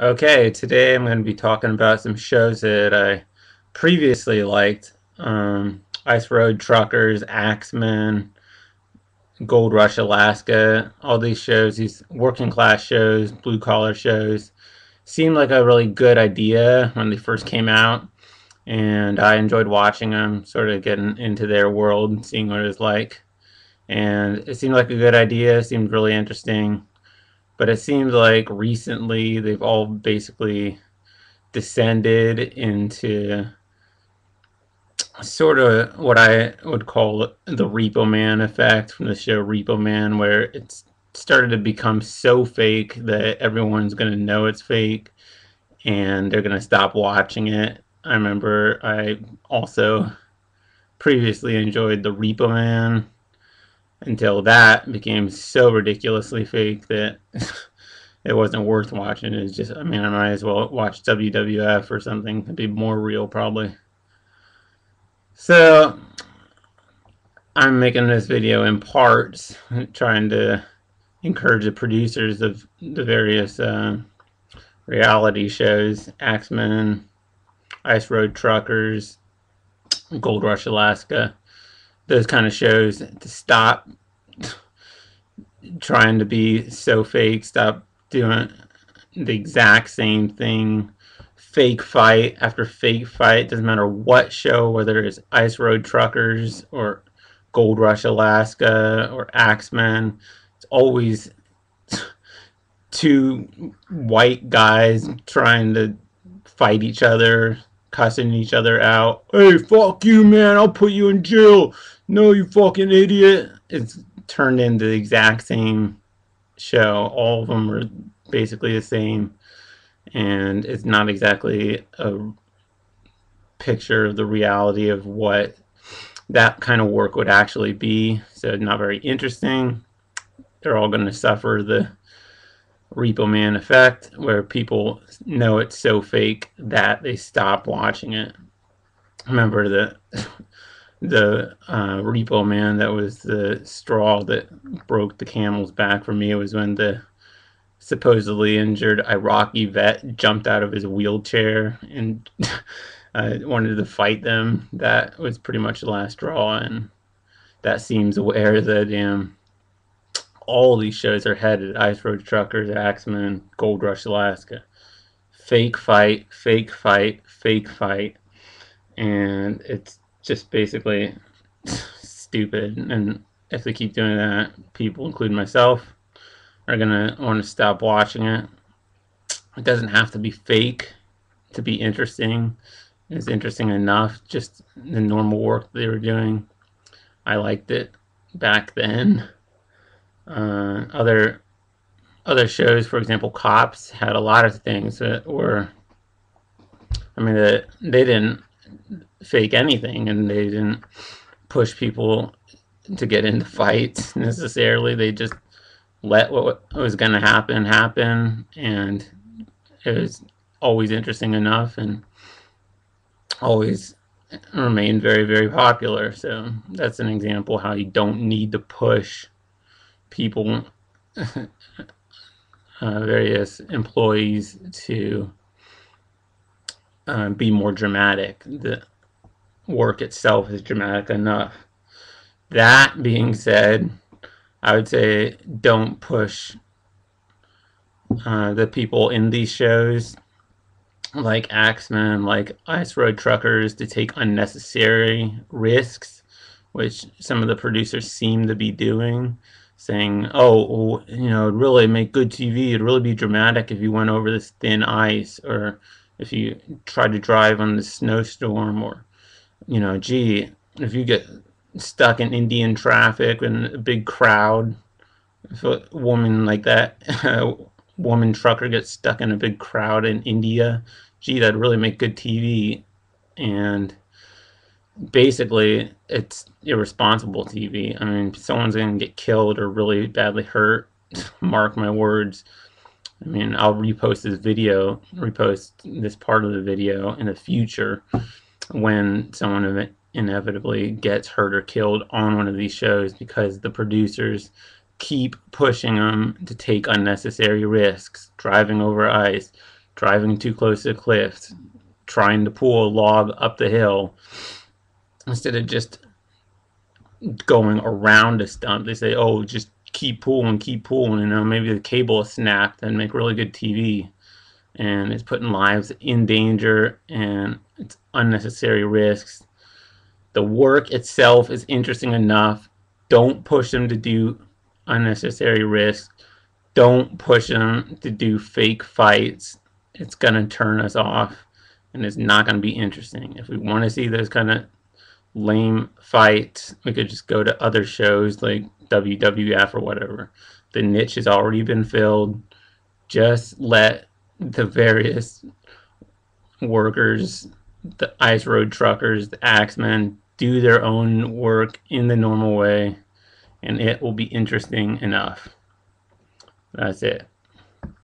Okay, today I'm going to be talking about some shows that I previously liked. Ice Road Truckers, Axemen, Gold Rush Alaska, all these shows, these working class shows, blue collar shows, seemed like a really good idea when they first came out. And I enjoyed watching them, sort of getting into their world, seeing what it was like. And it seemed like a good idea, seemed really interesting. But it seems like recently they've all basically descended into sort of what I would call the Repo Man effect from the show Repo Man, where it's started to become so fake that everyone's going to know it's fake and they're going to stop watching it. I remember I also previously enjoyed the Repo Man until that became so ridiculously fake that it wasn't worth watching. It's just, I mean, I might as well watch WWF or something. It'd be more real, probably. So, I'm making this video in parts, trying to encourage the producers of the various reality shows, Axemen, Ice Road Truckers, Gold Rush Alaska, those kind of shows to stop trying to be so fake, stop doing the exact same thing, fake fight after fake fight. Doesn't matter what show, whether it's Ice Road Truckers or Gold Rush Alaska or Axemen. It's always two white guys trying to fight each other, cussing each other out. Hey, fuck you, man! I'll put you in jail. No, you fucking idiot! It's turned into the exact same show. All of them are basically the same, and it's not exactly a picture of the reality of what that kind of work would actually be. So, not very interesting. They're all going to suffer the Repo Man effect, where people know it's so fake that they stop watching it. Remember the Repo Man, that was the straw that broke the camel's back for me. It was when the supposedly injured Iraqi vet jumped out of his wheelchair and wanted to fight them. That was pretty much the last straw, and that seems where the damn all these shows are headed. Ice Road Truckers, Axemen, Gold Rush Alaska. Fake fight, fake fight, fake fight. And it's just basically stupid. And if they keep doing that, people, including myself, are going to want to stop watching it. It doesn't have to be fake to be interesting. It's interesting enough, just the normal work they were doing. I liked it back then. Other shows, for example, Cops, had a lot of things that were, I mean, they didn't fake anything, and they didn't push people to get into fights necessarily. They just let what was going to happen, and it was always interesting enough and always remained very, very popular. So that's an example how you don't need to push people, various employees, to be more dramatic. The work itself is dramatic enough. That being said, I would say don't push the people in these shows, like Axemen, like Ice Road Truckers, to take unnecessary risks, which some of the producers seem to be doing, saying, oh, you know, it'd really make good TV, it'd really be dramatic if you went over this thin ice, or if you tried to drive on this snowstorm, or, you know, gee, if you get stuck in Indian traffic and a big crowd, if a woman like that, a woman trucker gets stuck in a big crowd in India, gee, that'd really make good TV. And basically, it's irresponsible TV. I mean, someone's going to get killed or really badly hurt. Mark my words. I mean, I'll repost this part of the video in the future when someone inevitably gets hurt or killed on one of these shows, because the producers keep pushing them to take unnecessary risks, driving over ice, driving too close to the cliffs, trying to pull a log up the hill, instead of just going around a stump. They say, oh, just keep pulling, maybe the cable is snapped, and make really good TV. And it's putting lives in danger, and it's unnecessary risks. The work itself is interesting enough. Don't push them to do unnecessary risks. Don't push them to do fake fights. It's going to turn us off, and it's not going to be interesting. If we want to see those kind of lame fights, we could just go to other shows like WWF or whatever. The niche has already been filled. Just let the various workers, the ice road truckers, the axemen, do their own work in the normal way, and it will be interesting enough. That's it.